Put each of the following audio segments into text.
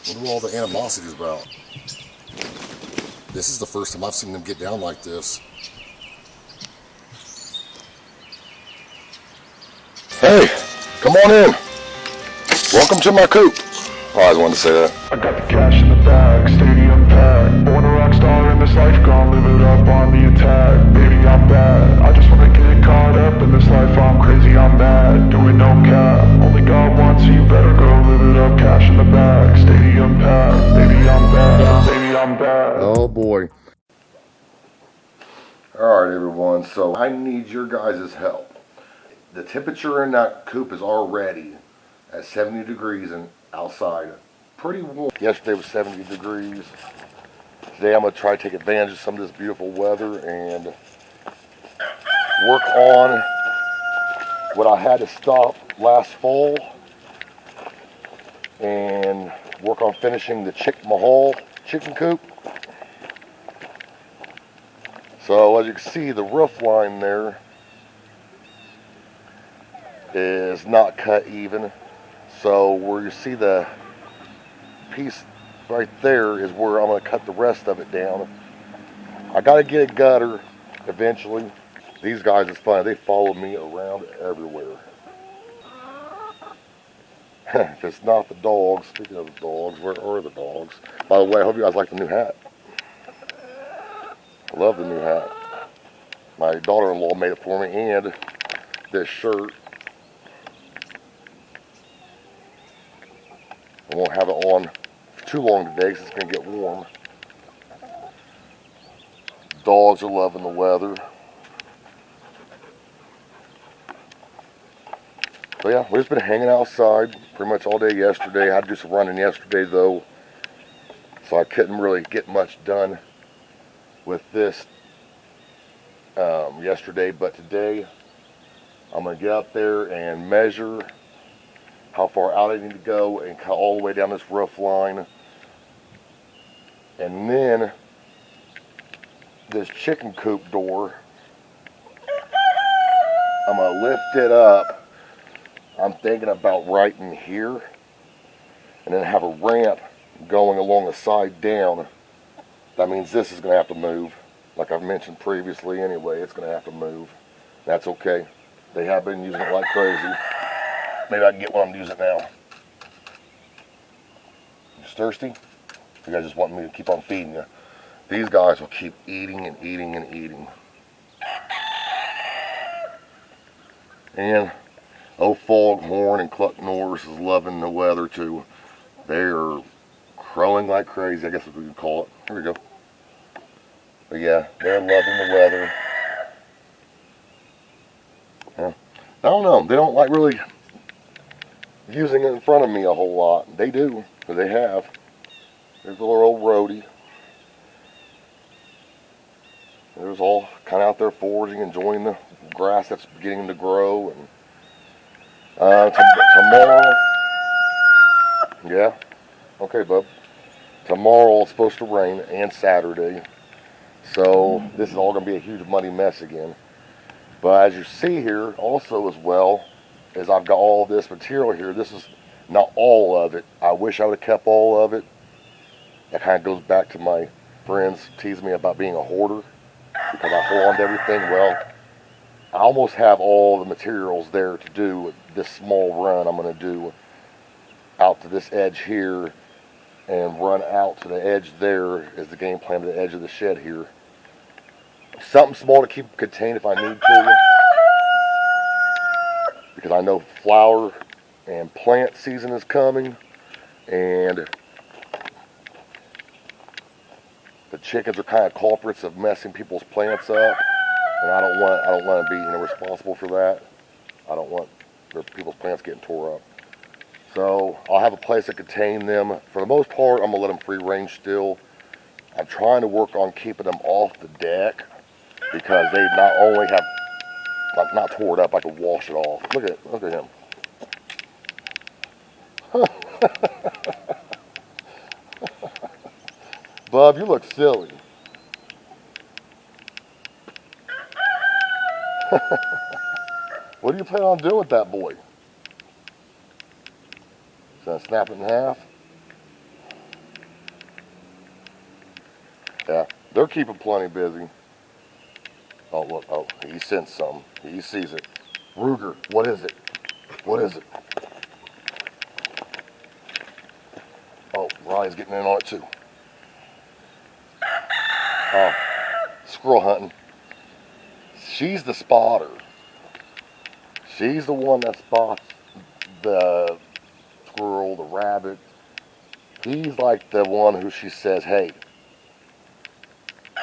What are all the animosities about? This is the first time I've seen them get down like this. Hey, come on in. Welcome to my coop. Oh, I just wanted to say that. I got the cash in the bag, stadium packed. Born a rock star in this life, gonna live it up on the attack. Baby, I'm bad. I just wanna get caught up in this life. I'm crazy, I'm mad. Doing no cap. Only God wants you, better go live it up. Cash in the bag, stadium packed. Baby, I'm bad. Baby, I'm bad. Oh boy. Alright everyone, so I need your guys' help. The temperature in that coop is already at 70 degrees and outside. Pretty warm. Yesterday was 70 degrees. Today I'm going to try to take advantage of some of this beautiful weather and work on what I had to stop last fall and work on finishing the Chick-Mahal chicken coop. So as you can see, the roof line there is not cut even. So where you see the piece right there is where I'm going to cut the rest of it down. I got to get a gutter eventually. These guys, it's funny, they follow me around everywhere. If it's not the dogs, speaking of the dogs, where are the dogs? By the way, I hope you guys like the new hat. I love the new hat. My daughter-in-law made it for me, and this shirt. I won't have it on for too long today because it's going to get warm. Dogs are loving the weather. So yeah, we've just been hanging outside pretty much all day yesterday. I had to do some running yesterday though, so I couldn't really get much done with this yesterday. But today, I'm going to get out there and measure how far out I need to go and cut all the way down this roof line. And then this chicken coop door, I'm going to lift it up. I'm thinking about right in here, and then have a ramp going along the side down. That means this is going to have to move. Like I've mentioned previously anyway, it's going to have to move. That's okay. They have been using it like crazy. Maybe I can get one and use it now. You thirsty? You guys just want me to keep on feeding you. These guys will keep eating and eating and eating. And old Foghorn and Cluck Norris is loving the weather too. They're crowing like crazy, I guess what we could call it. Here we go. But yeah, they're loving the weather. Yeah. I don't know, they don't like really using it in front of me a whole lot. They do, because they have. There's a little old roadie. There's all kind of out there foraging, enjoying the grass that's beginning to grow. And tomorrow, yeah, okay, bub. Tomorrow it's supposed to rain, and Saturday. So this is all going to be a huge muddy mess again. But as you see here, also as well, is I've got all this material here. This is not all of it. I wish I would have kept all of it. That kind of goes back to my friends teasing me about being a hoarder, because I hold on to everything. Well, I almost have all the materials there to do this small run I'm going to do out to this edge here and run out to the edge there is the game plan to the edge of the shed here. Something small to keep contained if I need to, because I know flower and plant season is coming, and the chickens are kind of culprits of messing people's plants up, and I don't want to be responsible for that. I don't want people's plants getting tore up. So I'll have a place to contain them. For the most part, I'm gonna let them free range still. I'm trying to work on keeping them off the deck, because they not only have not tore it up, I can wash it off. Look at him. Bub, you look silly. What do you plan on doing with that boy? Gonna snap it in half? Yeah, they're keeping plenty busy. Oh, look. Oh, he sensed something. He sees it. Ruger, what is it? What is it? Oh, Ryan's getting in on it too. Oh, squirrel hunting. She's the spotter. She's the one that spots the squirrel, the rabbit. He's like the one who she says, hey,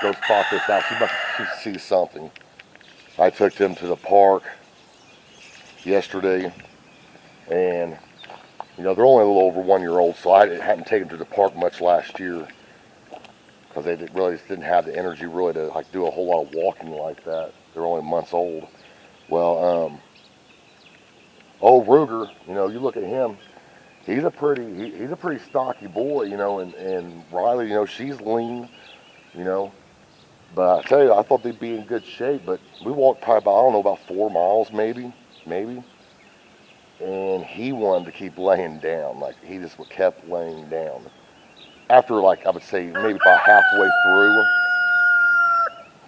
go spot this out. She sees something. I took them to the park yesterday, and they're only a little over 1 year old, so I hadn't taken them to the park much last year because they really didn't have the energy really to like do a whole lot of walking like that. They're only months old. Well, old Ruger, you look at him. He's a pretty stocky boy, and Riley, she's lean, But I tell you, I thought they'd be in good shape. But we walked probably about, I don't know, about 4 miles maybe. And he wanted to keep laying down. Like, he just kept laying down. After, like, I would say maybe about halfway through.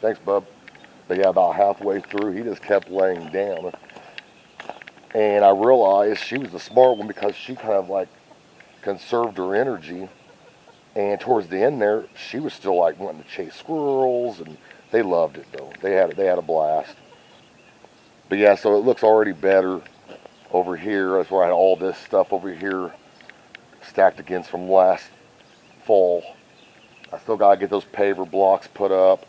Thanks, bub. But yeah, about halfway through, he just kept laying down. And I realized she was the smart one because she kind of, like, conserved her energy. And towards the end there, she was still like wanting to chase squirrels, and they loved it though. They had a blast. But yeah, so it looks already better over here. That's where I had all this stuff over here stacked against from last fall. I still gotta get those paver blocks put up.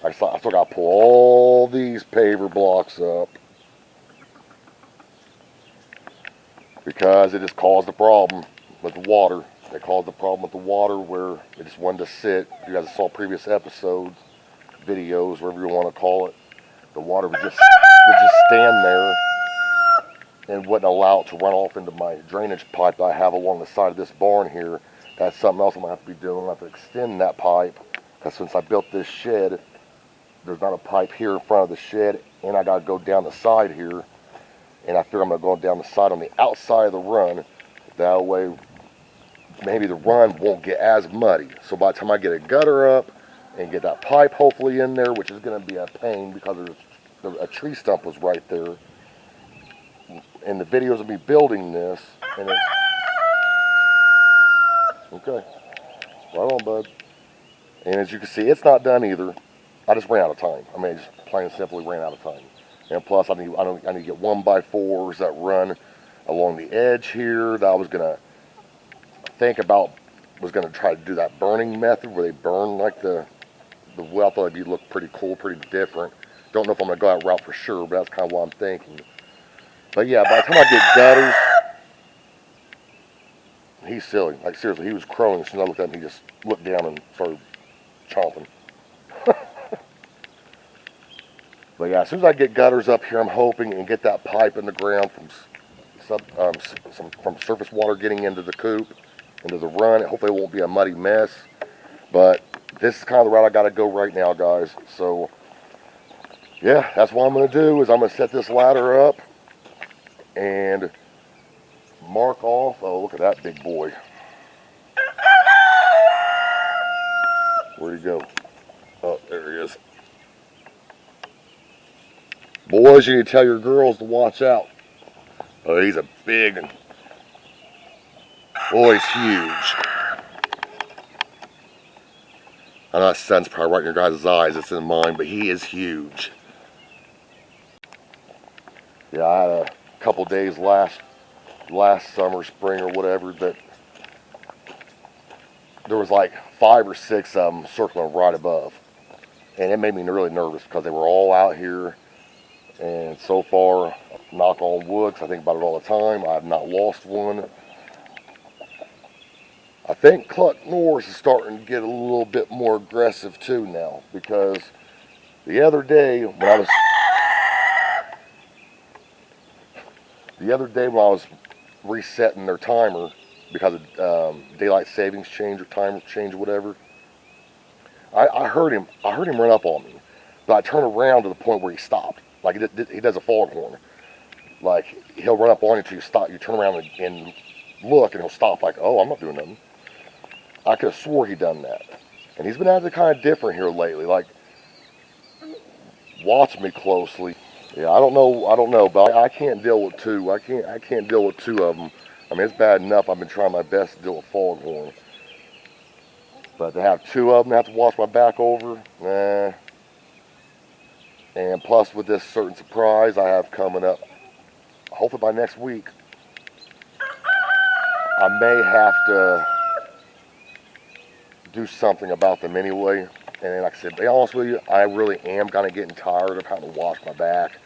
I still gotta pull all these paver blocks up because it just caused a problem with the water. They caused the problem with the water where it just wanted to sit. You guys saw previous episodes, videos, whatever you want to call it. The water would just stand there and wouldn't allow it to run off into my drainage pipe that I have along the side of this barn here. That's something else I'm going to have to be doing. I'm going to have to extend that pipe because since I built this shed, there's not a pipe here in front of the shed, and I got to go down the side here. And I figure I'm going to go down the side on the outside of the run. That way, maybe the run won't get as muddy. So by the time I get a gutter up and get that pipe hopefully in there, which is going to be a pain because a tree stump was right there. And the videos of me building this, and it's okay. Right on, bud. And as you can see, it's not done either. I just ran out of time. I mean, I just plain and simply ran out of time. And plus, I need to get 1x4s that run along the edge here that I was going to was going to try to do that burning method where they burn like the well. I thought it'd look pretty cool, pretty different. Don't know if I'm going to go that route for sure, but that's kind of what I'm thinking. But yeah, by the time I get gutters, he's silly. Like seriously, he was crowing as soon as I looked at him. He just looked down and started chomping. But yeah, as soon as I get gutters up here, I'm hoping and get that pipe in the ground from surface water getting into the coop, into the run. Hopefully it won't be a muddy mess. But this is kind of the route I got to go right now, guys. So yeah, that's what I'm going to do is I'm going to set this ladder up and mark off. Oh, look at that big boy. Where'd he go? Oh, there he is. Boys, you need to tell your girls to watch out. Oh, he's a big one. Boy, he's huge. I know that sun's probably right in your guys' eyes. It's in mine, but he is huge. Yeah, I had a couple days last summer, spring, or whatever, that there was like 5 or 6 of them circling right above. And it made me really nervous because they were all out here. And so far, knock on wood, 'cause I think about it all the time, I have not lost one. I think Cluck Norris is starting to get a little bit more aggressive too now, because the other day when I was resetting their timer because of daylight savings change or time change or whatever, I heard him run up on me, but I turned around to the point where he stopped. Like he does a foghorn. Like he'll run up on you until you stop. You turn around and look, and he'll stop. Like, oh, I'm not doing nothing. I could have swore he done that. And he's been acting kind of different here lately. Like, watch me closely. Yeah, I don't know, but I can't deal with two. I can't deal with two of them. I mean, it's bad enough. I've been trying my best to deal with foghorn. But to have two of them, have to watch my back over, nah. And plus with this certain surprise I have coming up, hopefully by next week, I may have to do something about them anyway. And like I said, to be honest with you, I really am kind of getting tired of having to wash my back.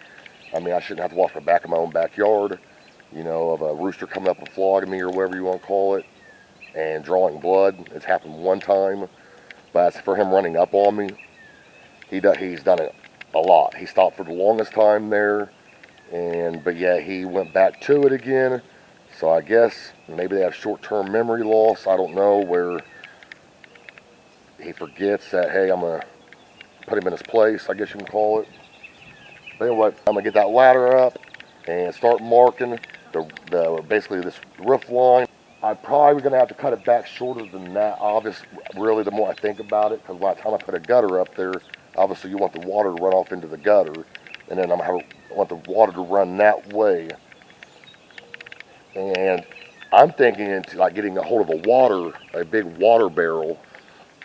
I mean, I shouldn't have to wash my back in my own backyard, you know, of a rooster coming up and flogging me or whatever you want to call it, and drawing blood. It's happened one time, but as for him running up on me, he's done it a lot. He stopped for the longest time there, but yeah, he went back to it again. So I guess maybe they have short-term memory loss. I don't know, where he forgets that, hey, I'm going to put him in his place, I guess you can call it. But anyway, I'm going to get that ladder up and start marking basically this roof line. I'm probably going to have to cut it back shorter than that, obviously, really, the more I think about it, because by the time I put a gutter up there, obviously you want the water to run off into the gutter, and then I want the water to run that way. And I'm thinking into like getting a hold of a big water barrel,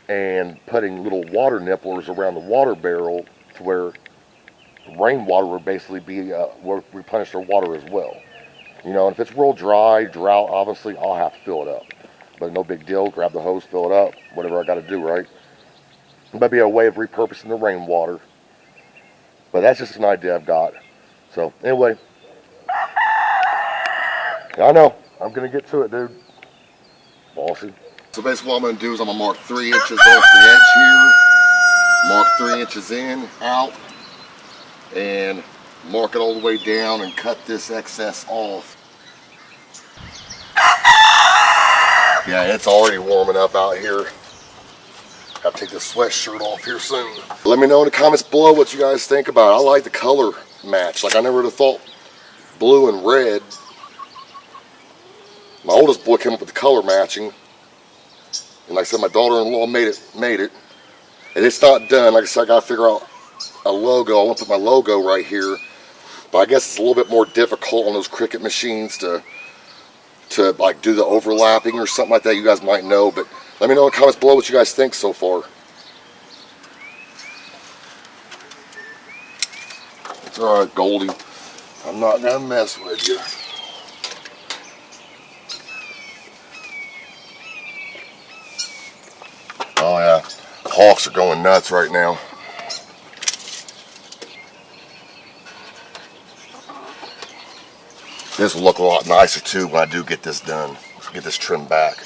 and putting little water nipplers around the water barrel to where rainwater would basically be will replenish their water as well. You know, and if it's real drought, obviously I'll have to fill it up. But no big deal, grab the hose, fill it up, whatever I got to do, right? It might be a way of repurposing the rainwater. But that's just an idea I've got. So anyway, I know, I'm going to get to it, dude. Bossy. So basically what I'm going to do is I'm going to mark 3 inches off the edge here, mark 3 inches in, out, and mark it all the way down and cut this excess off. Yeah, it's already warming up out here. Got to take this sweatshirt off here soon. Let me know in the comments below what you guys think about it. I like the color match. Like, I never would have thought blue and red. My oldest boy came up with the color matching. And like I said, my daughter-in-law made it. And it's not done. Like I said, I got to figure out a logo. I want to put my logo right here. But I guess it's a little bit more difficult on those Cricut machines to like do the overlapping or something like that. You guys might know. But let me know in the comments below what you guys think so far. It's alright, Goldie. I'm not going to mess with you. Oh yeah, hawks are going nuts right now. This will look a lot nicer too when I do get this done, get this trimmed back.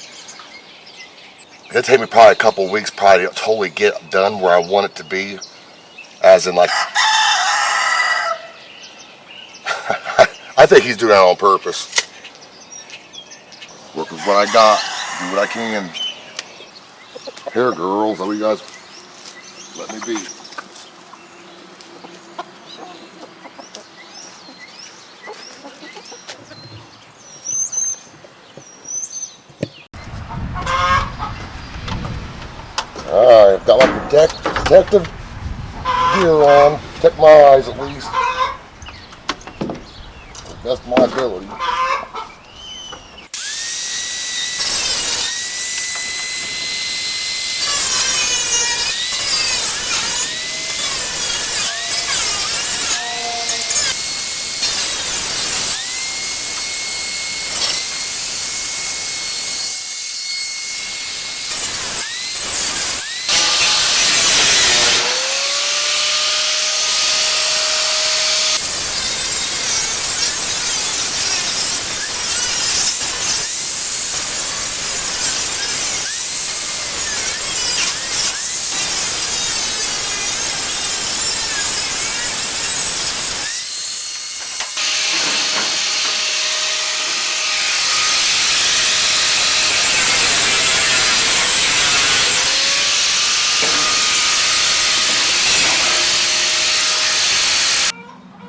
It'll take me probably a couple weeks probably to totally get done where I want it to be, as in like, I think he's doing that on purpose. Work with what I got, do what I can. Here, girls, how you guys let me be. Alright, I've got my protective gear on, protect my eyes at least, to the best of my ability.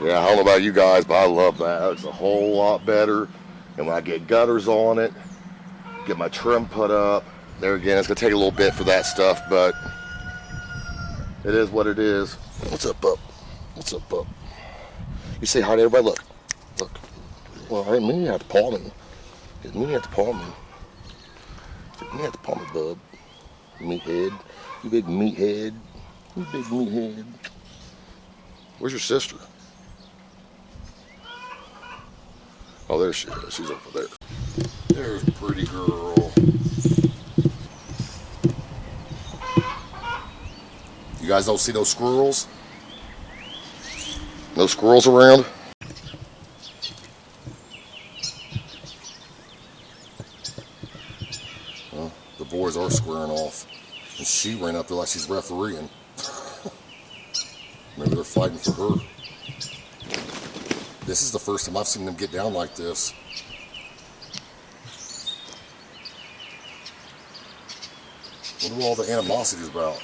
Yeah, I don't know about you guys, but I love that. It's a whole lot better. And when I get gutters on it, get my trim put up, There again, it's gonna take a little bit for that stuff, but it is what it is. What's up, pup? What's up, pup? You say hi to everybody. Look, look. Well, I didn't mean you have to paw me. I didn't mean you have to paw me. I didn't mean you have to paw me, bub. Meathead. You big meathead. You big meathead. Where's your sister? Oh, there she is. She's over there. There's a pretty girl. You guys don't see no squirrels? No squirrels around? Well, the boys are squaring off. And she ran up there like she's refereeing. Maybe they're fighting for her. This is the first time I've seen them get down like this. What are all the animosities about?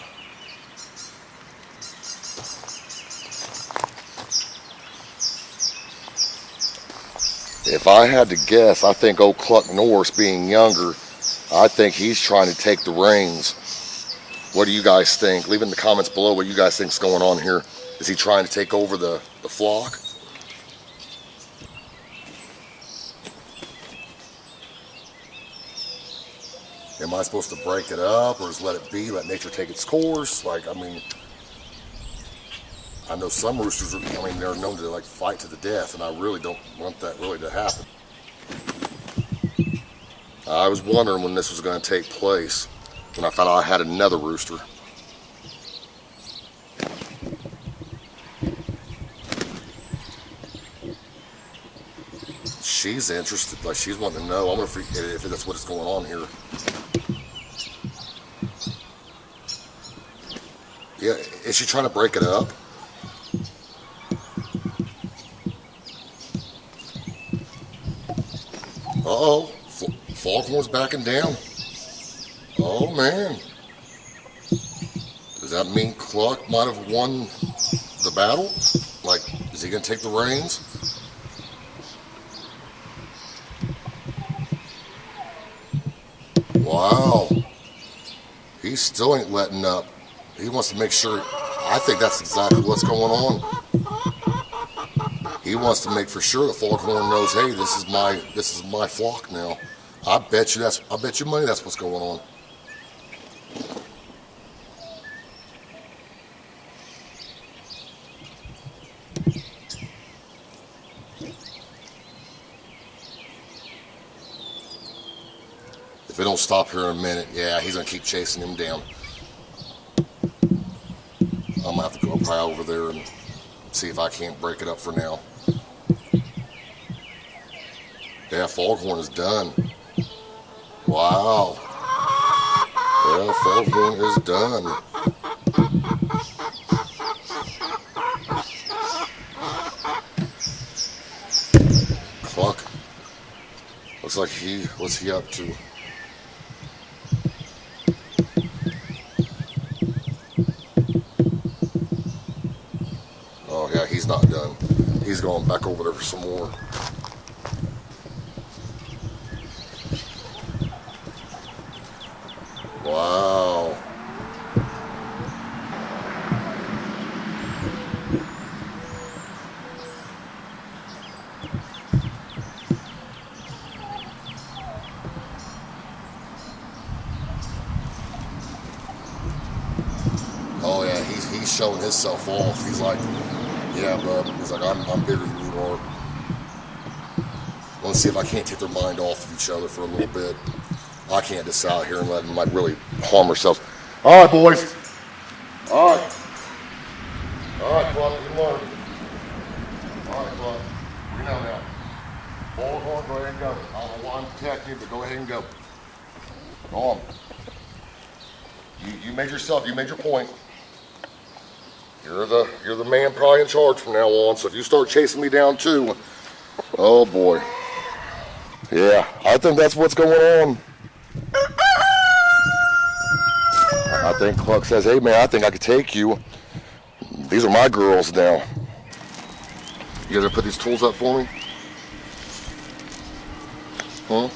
If I had to guess, I think old Cluck Norris, being younger, I think he's trying to take the reins. What do you guys think? Leave in the comments below what you guys think's going on here. Is he trying to take over the flock? Am I supposed to break it up or just let it be, let nature take its course? Like, I mean, I know some roosters, they're known to like fight to the death, and I really don't want that really to happen. I was wondering when this was going to take place, when I found out I had another rooster. She's interested, like she's wanting to know. I'm going to forget if that's what's going on here. Yeah, is she trying to break it up? Uh-oh, Foghorn's backing down. Oh, man. Does that mean Cluck might have won the battle? Like, is he going to take the reins? Wow. He still ain't letting up. He wants to make sure. I think that's exactly what's going on. He wants to make for sure that Foghorn knows, hey, this is my flock now. I bet you money that's what's going on. If it don't stop here in a minute, yeah, he's gonna keep chasing him down. I'm gonna have to go probably over there and see if I can't break it up for now. Yeah, Foghorn is done. Wow. Yeah, Foghorn is done. Cluck. Looks like what's he up to? Oh yeah, he's not done. He's going back over there for some more. Wow. Oh yeah, he's showing himself off. He's like, yeah, bub. He's like, I'm bigger than you are. Let's see if I can't take their mind off of each other for a little bit. I can't just sit out here and let them like really harm ourselves. All right, boys. All right. All right, Cluck, you learn. All right, Cluck. We know now. Foghorn, go ahead and go. I don't know why I'm protecting you, but go ahead and go. Go on. You made your point. You're the man probably in charge from now on. So if you start chasing me down too, oh boy. Yeah, I think that's what's going on. I think Cluck says, hey man, I think I could take you. These are my girls now. You guys gonna put these tools up for me? Huh?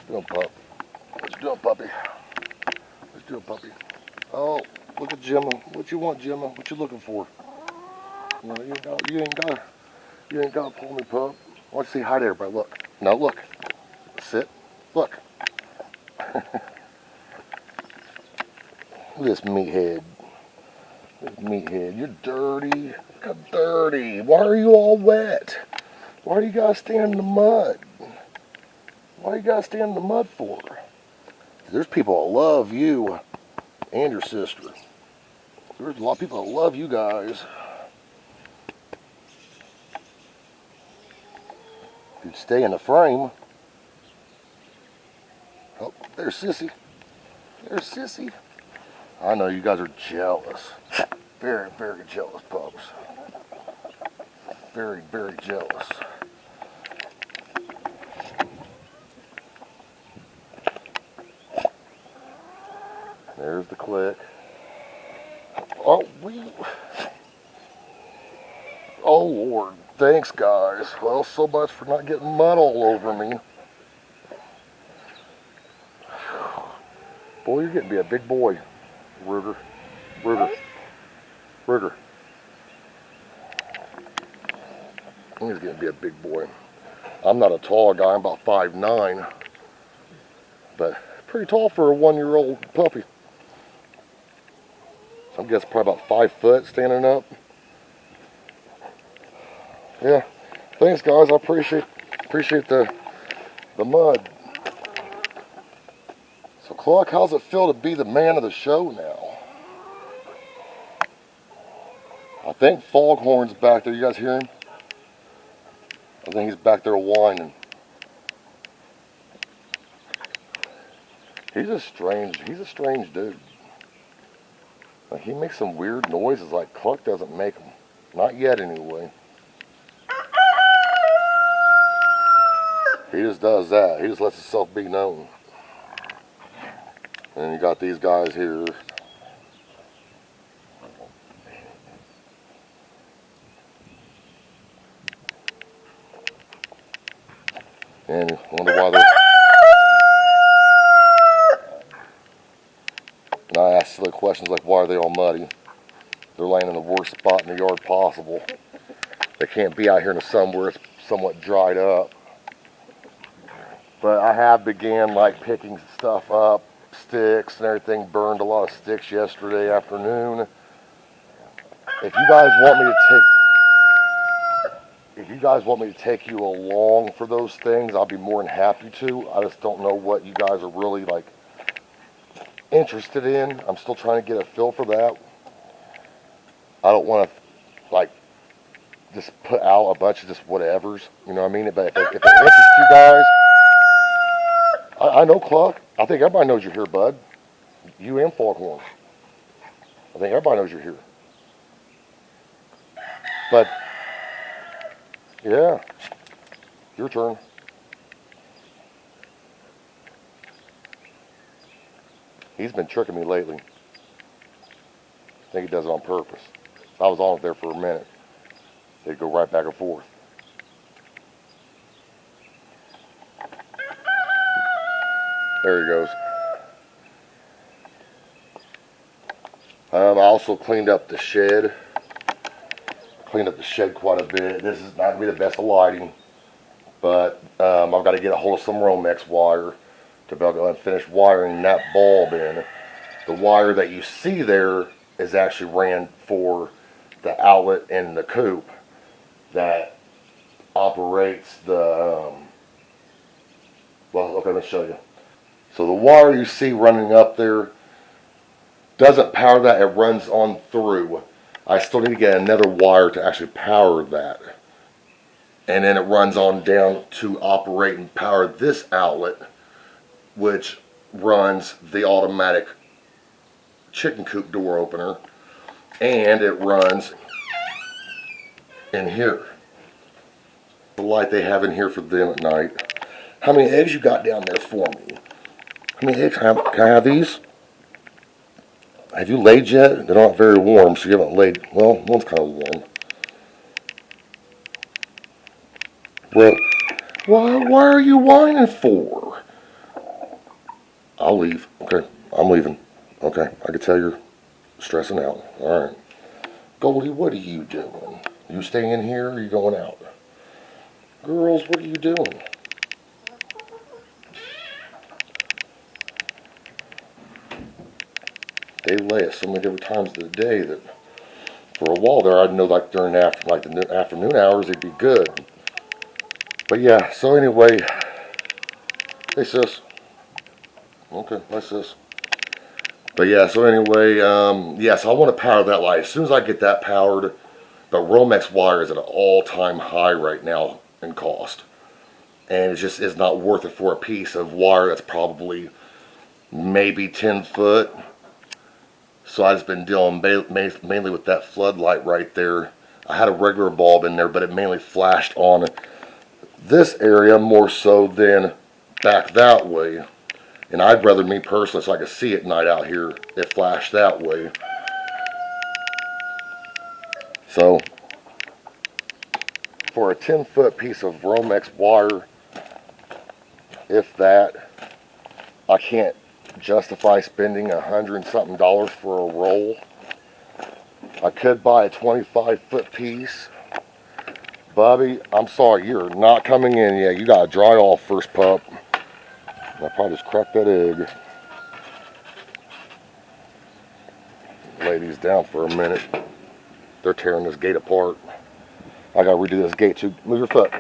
doing, pup? What you doing, puppy? What you doing, puppy? Oh, look at Gemma. What you want, Gemma? What you looking for? No, you ain't got to pull me, pup. I want you to say hi to everybody. Look. No, look. Sit. Look. Look at this meathead. This meathead. You're dirty. Look how dirty. Why are you all wet? Why do you guys stand in the mud? Why do you guys stand in the mud for? There's people that love you and your sister. There's a lot of people that love you guys. If you'd stay in the frame. Oh, there's Sissy. There's Sissy. I know you guys are jealous. Very, very jealous, pups. Very, very jealous. There's the click. Oh, oh, Lord. Thanks, guys. Well, so much for not getting mud all over me. Boy, you're getting to be a big boy, Rooster. Rooster. He's getting to be a big boy. I'm not a tall guy. I'm about 5'9", but pretty tall for a 1-year-old puppy. I guess probably about 5 foot standing up. Yeah, thanks guys. I appreciate the mud. So Clark, how's it feel to be the man of the show now? I think Foghorn's back there. You guys hear him? I think he's back there whining. He's a strange dude. Like, he makes some weird noises like Clark doesn't make them. Not yet, anyway. He just does that. He just lets himself be known. And you got these guys here. And wonder why they're... And I ask silly questions like, why are they all muddy? They're laying in the worst spot in the yard possible. They can't be out here in the sun where it's somewhat dried up. But I have began like picking stuff up, sticks and everything. Burned a lot of sticks yesterday afternoon. If you guys want me to take you along for those things, I'll be more than happy to. I just don't know what you guys are really like interested in. I'm still trying to get a feel for that. I don't want to like just put out a bunch of just whatevers, you know what I mean? But if it interests you guys, I know Cluck. I think everybody knows you're here, bud. You and Foghorn. I think everybody knows you're here. But yeah, your turn. He's been tricking me lately. I think he does it on purpose. I was on it there for a minute. They'd go right back and forth. There he goes. I also cleaned up the shed. Cleaned up the shed quite a bit. This is not going to be the best of lighting, but I've got to get a hold of some Romex wire to be able to go and finish wiring that bulb in. The wire that you see there is actually ran for the outlet in the coop that operates the, well, okay, let me show you. So the wire you see running up there doesn't power that, it runs on through. I still need to get another wire to actually power that. And then it runs on down to operate and power this outlet, which runs the automatic chicken coop door opener. And it runs in here. The light they have in here for them at night. How many eggs you got down there for me? How many eggs? Can I have these? Have you laid yet? They're not very warm, so you haven't laid. Well, one's kind of warm. Well, why are you whining for? I'll leave. Okay, I'm leaving. Okay, I can tell you're stressing out. All right. Goldie, what are you doing? You staying in here or are you going out? Girls, what are you doing? They lay at so many different times of the day that for a while there, I'd know like during the afternoon hours, it'd be good. But yeah, so anyway, hey sis. Okay, hi sis. But yeah, so anyway, yeah, so I want to power that light. As soon as I get that powered, the Romex wire is at an all-time high right now in cost. And it just is not worth it for a piece of wire that's probably maybe 10 foot. So I've just been dealing mainly with that floodlight right there. I had a regular bulb in there, but it mainly flashed on this area more so than back that way. And I'd rather, me personally, so I could see at night out here, it flashed that way. So, for a 10-foot piece of Romex wire, if that, I can't justify spending $100 and something for a roll. I could buy a 25-foot piece. Bobby, I'm sorry, you're not coming in yet. You gotta dry off first, pup. I probably just cracked that egg. Lay these down for a minute. They're tearing this gate apart. I gotta redo this gate too. Move your foot.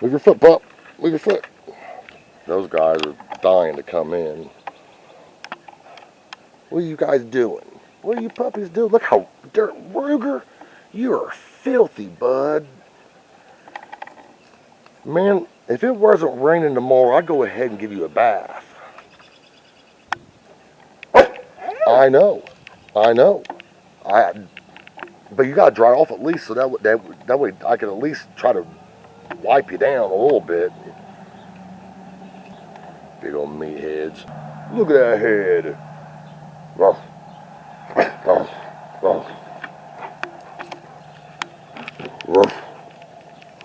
Move your foot, pup. Move your foot. Those guys are dying to come in. What are you guys doing? What are you puppies doing? Look how dirt, Ruger, you are filthy, bud. Man, if it wasn't raining tomorrow, I'd go ahead and give you a bath. I know. But you gotta dry off at least, so that way I can at least try to wipe you down a little bit. Big old meatheads. Look at that head. Oh. Oh. Oh. Ruff.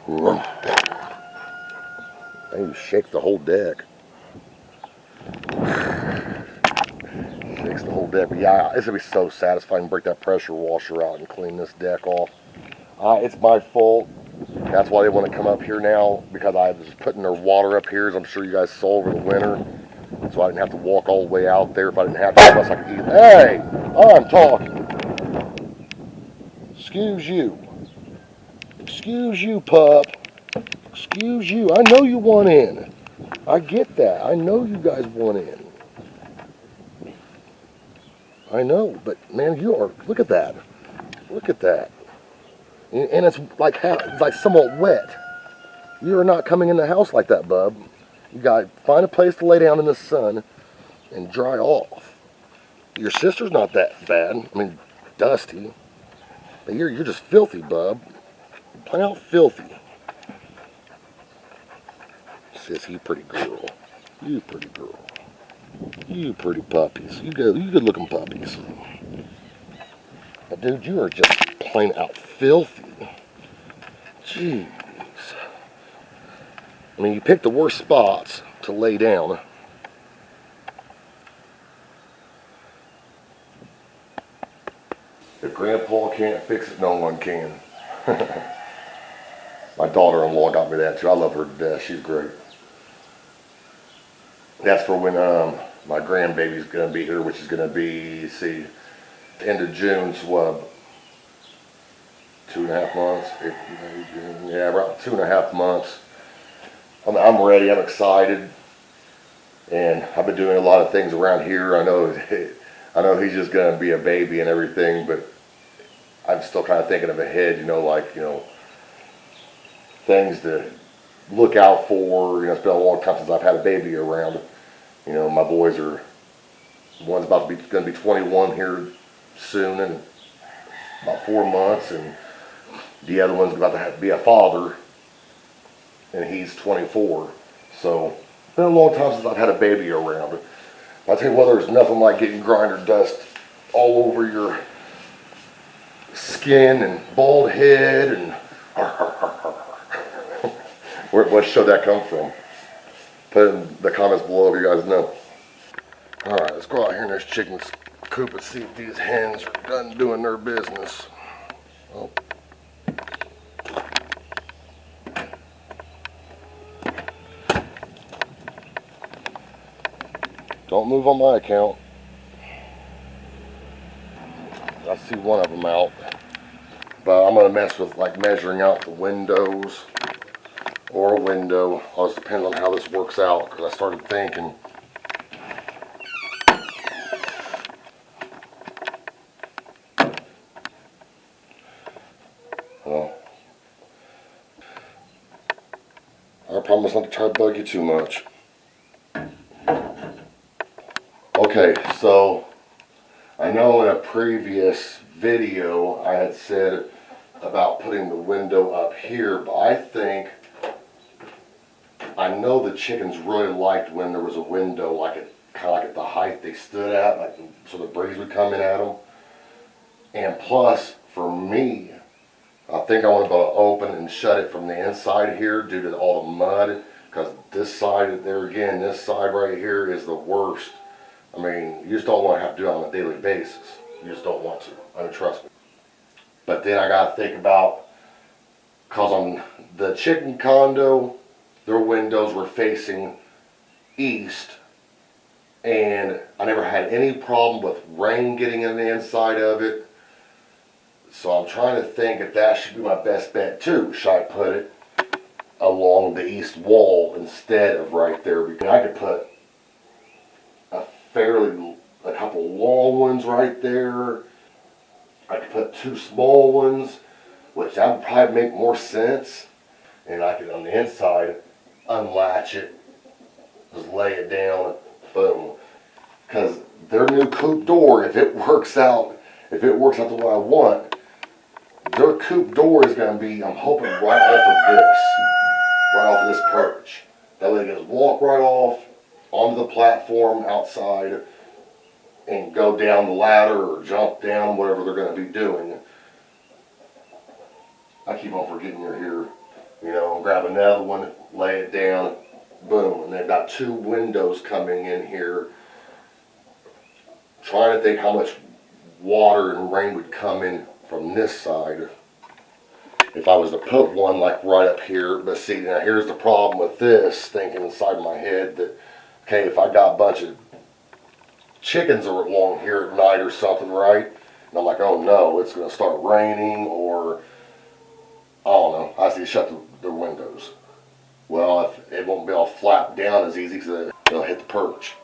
Ruff. You shake the whole deck. Shakes the whole deck. But yeah, it's gonna be so satisfying to break that pressure washer out and clean this deck off. It's my fault. That's why they want to come up here now, because I was putting their water up here, as I'm sure you guys saw over the winter. So I didn't have to walk all the way out there if I didn't have to, unless I could eat. Hey, I'm talking. Excuse you. Excuse you, pup. Excuse you. I know you want in. I get that. I know you guys want in. I know, but man, you are. Look at that. Look at that. And it's like somewhat wet. You are not coming in the house like that, bub. You got to find a place to lay down in the sun and dry off. Your sister's not that bad. I mean, dusty. But you're just filthy, bub. Plain out filthy. Sis, you pretty girl. You pretty girl. You pretty puppies. You good looking puppies. But dude, you are just plain out filthy. Jeez. I mean, you picked the worst spots to lay down. If Grandpa can't fix it, no one can. My daughter-in-law got me that too. I love her to death. She's great. That's for when my grandbaby's going to be here, which is going to be, see, end of June, so 2.5 months. Yeah, about 2.5 months. I'm ready. I'm excited, and I've been doing a lot of things around here. I know he's just going to be a baby and everything, but I'm still kind of thinking of ahead. Things to look out for. It's been a long time since I've had a baby around. My boys are. One's going to be 21 here soon, in about 4 months, and the other one's about to be a father, and he's 24. So it's been a long time since I've had a baby around. I'll tell you what, there's nothing like getting grinder dust all over your skin and bald head and what show that come from? Put it in the comments below if you guys know. Alright, let's go out here in this chicken coop and see if these hens are done doing their business. Oh. Don't move on my account. I see one of them out. But I'm going to mess with like measuring out the windows or a window. All just depends on how this works out, because I started thinking well, I promise not to try to bug you too much. Okay, so I know in a previous video I had said about putting the window up here, but I know the chickens really liked when there was a window, like it kind of like at the height they stood at, like so the breeze would come in at them. And plus, for me, I think I want to be able to open and shut it from the inside here due to all the mud, because this side there again, this side right here is the worst. I mean, you just don't want to have to do it on a daily basis. You just don't want to. I mean, trust me. But then I got to think about, because on the chicken condo, their windows were facing east, and I never had any problem with rain getting in the inside of it. So I'm trying to think if that should be my best bet too. Should I put it along the east wall instead of right there? Because I could put a couple long ones right there. I could put two small ones, which that would probably make more sense. And I could on the inside unlatch it, just lay it down, boom. Because their new coop door, if it works out the way I want, their coop door is going to be, I'm hoping, right off of this perch. That way they can just walk right off onto the platform outside and go down the ladder or jump down, whatever they're going to be doing. I keep on forgetting you're here. You know, grab another one, lay it down, boom. And they've got two windows coming in here. Trying to think how much water and rain would come in from this side if I was to put one like right up here. But see, now here's the problem with this, thinking inside my head that, okay, if I got a bunch of chickens along here at night or something, right? And I'm like, oh no, it's going to start raining, or I don't know, I see to shut the windows. Well, if it won't be all flapped down as easy because it'll hit the perch.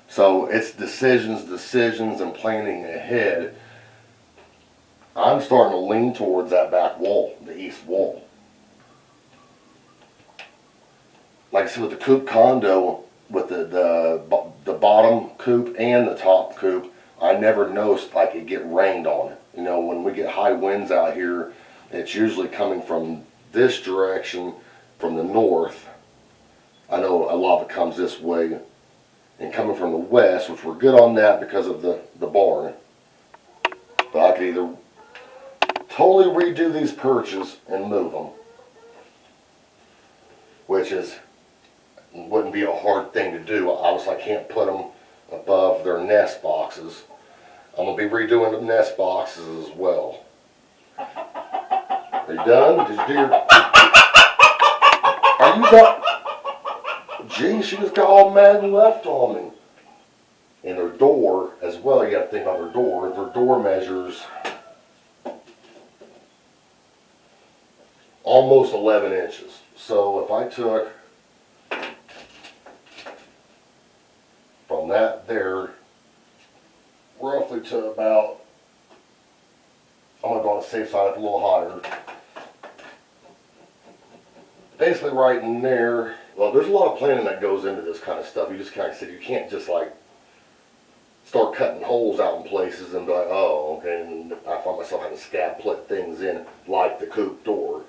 So it's decisions, and planning ahead. I'm starting to lean towards that back wall, the east wall. Like I said, with the coop condo, with the bottom coop and the top coop, I never noticed like it get rained on. You know, when we get high winds out here, it's usually coming from this direction, from the north. I know a lot of it comes this way, and coming from the west, which we're good on that because of the barn. But I could either totally redo these perches and move them, which wouldn't be a hard thing to do. Obviously, I can't put them above their nest boxes. I'm going to be redoing the nest boxes as well. Are you done? Did you do your... Are you done? Gee, she just got all mad and left on me. And their door as well, you got to think about their door. Their door measures almost 11 inches. So if I took from that there roughly to about, I'm going to go on the safe side, a little higher. Basically right in there. Well, there's a lot of planning that goes into this kind of stuff. You just kind of said you can't just like start cutting holes out in places and be like, oh, okay, and I find myself having to scab put things in like the coop door.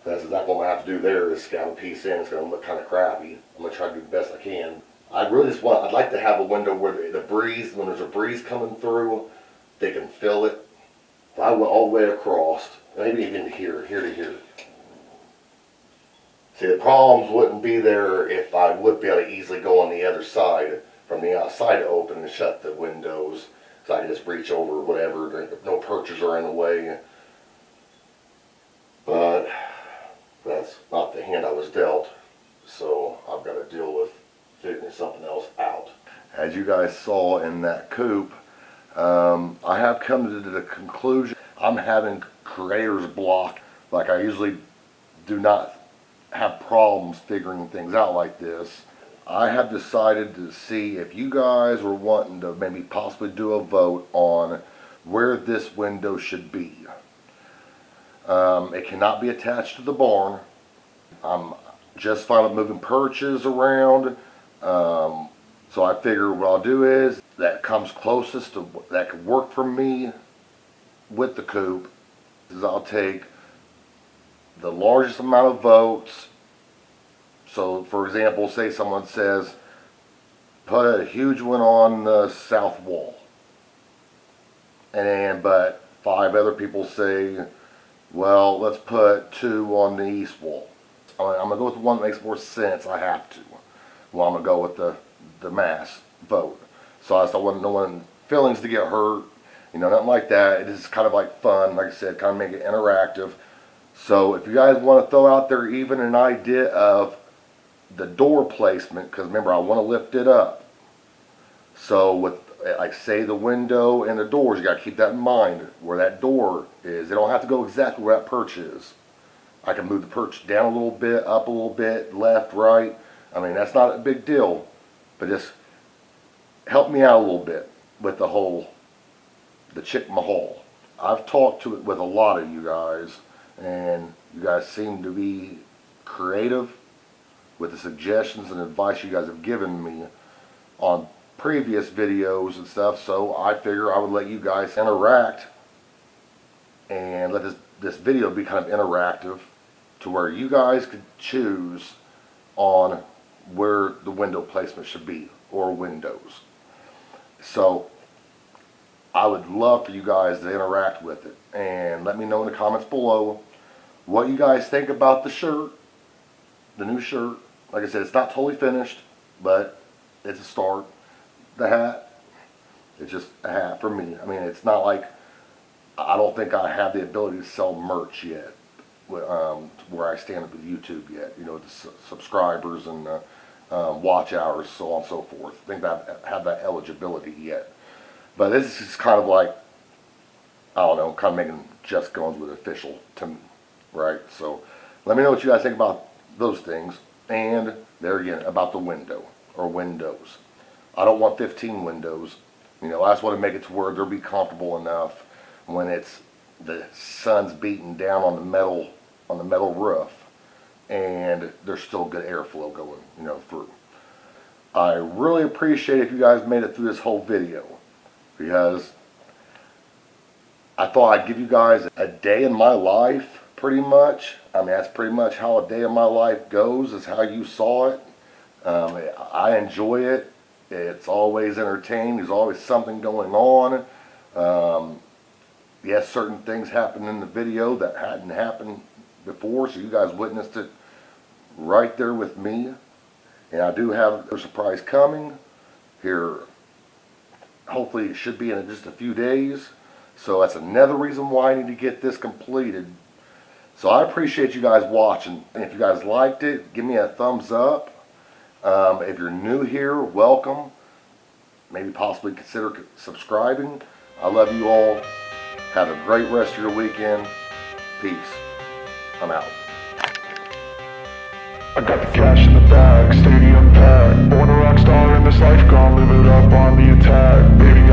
That's exactly what I'm going to have to do there, is scab a piece in. It's going to look kind of crappy. I'm going to try to do the best I can. I'd like to have a window where the breeze, when there's a breeze coming through, they can feel it. If I went all the way across, maybe even to here to here. See, the problems wouldn't be there if I would be able to easily go on the other side, from the outside to open and shut the windows. So I can just reach over whatever, no perches are in the way. But that's not the hand I was dealt. So I've got to deal with figuring something else out. As you guys saw in that coop, I have come to the conclusion I'm having creator's block. Like, I usually do not have problems figuring things out like this. I have decided to see if you guys were wanting to maybe possibly do a vote on where this window should be. It cannot be attached to the barn. I'm just fine with moving perches around. So I figure what I'll do is, that comes closest to, that could work for me with the coop, is I'll take the largest amount of votes. So for example, say someone says, put a huge one on the south wall. But 5 other people say, well, let's put 2 on the east wall. I'm going to go with the one that makes more sense. I have to. Well, I'm going to go with the mass vote. So I don't want no one feelings to get hurt. You know, nothing like that. It is kind of like fun. Like I said, kind of make it interactive. So if you guys want to throw out there even an idea of the door placement, because remember, I want to lift it up. So with, like, say the window and the doors, you got to keep that in mind where that door is. It don't have to go exactly where that perch is. I can move the perch down a little bit, up a little bit, left, right. I mean, that's not a big deal, but just help me out a little bit with the Chick-Mahal. I've talked with a lot of you guys, and you guys seem to be creative with the suggestions and advice you guys have given me on previous videos and stuff. So I figure I would let you guys interact and let this video be kind of interactive, to where you guys could choose on where the window placement should be, or windows. So I would love for you guys to interact with it, and let me know in the comments below what you guys think about the shirt, the new shirt. Like I said, it's not totally finished, but it's a start. The hat, it's just a hat for me. I mean, it's not like, I don't think I have the ability to sell merch yet, where I stand with YouTube yet. You know, the subscribers and watch hours, so on and so forth. I think that I have that eligibility yet. But this is kind of like, I don't know, kind of making Just Guns with official to me, right? So let me know what you guys think about those things. And there again, about the window, or windows. I don't want 15 windows. You know, I just want to make it to where they'll be comfortable enough when it's the sun's beating down on the metal roof, and there's still good airflow going, you know, through. I really appreciate if you guys made it through this whole video, because I thought I'd give you guys a day in my life, pretty much. I mean, that's pretty much how a day of my life goes, is how you saw it. I enjoy it. It's always entertaining. There's always something going on. Yes, certain things happen in the video that hadn't happened before, so you guys witnessed it right there with me. And I do have a surprise coming here. Hopefully it should be in just a few days. So that's another reason why I need to get this completed. So I appreciate you guys watching. And if you guys liked it, give me a thumbs up. If you're new here, welcome. Maybe possibly consider subscribing. I love you all. Have a great rest of your weekend. Peace. I'm out. I got the cash in the bag, stadium packed. Born a rock star in this life, gone live it up on the attack. Baby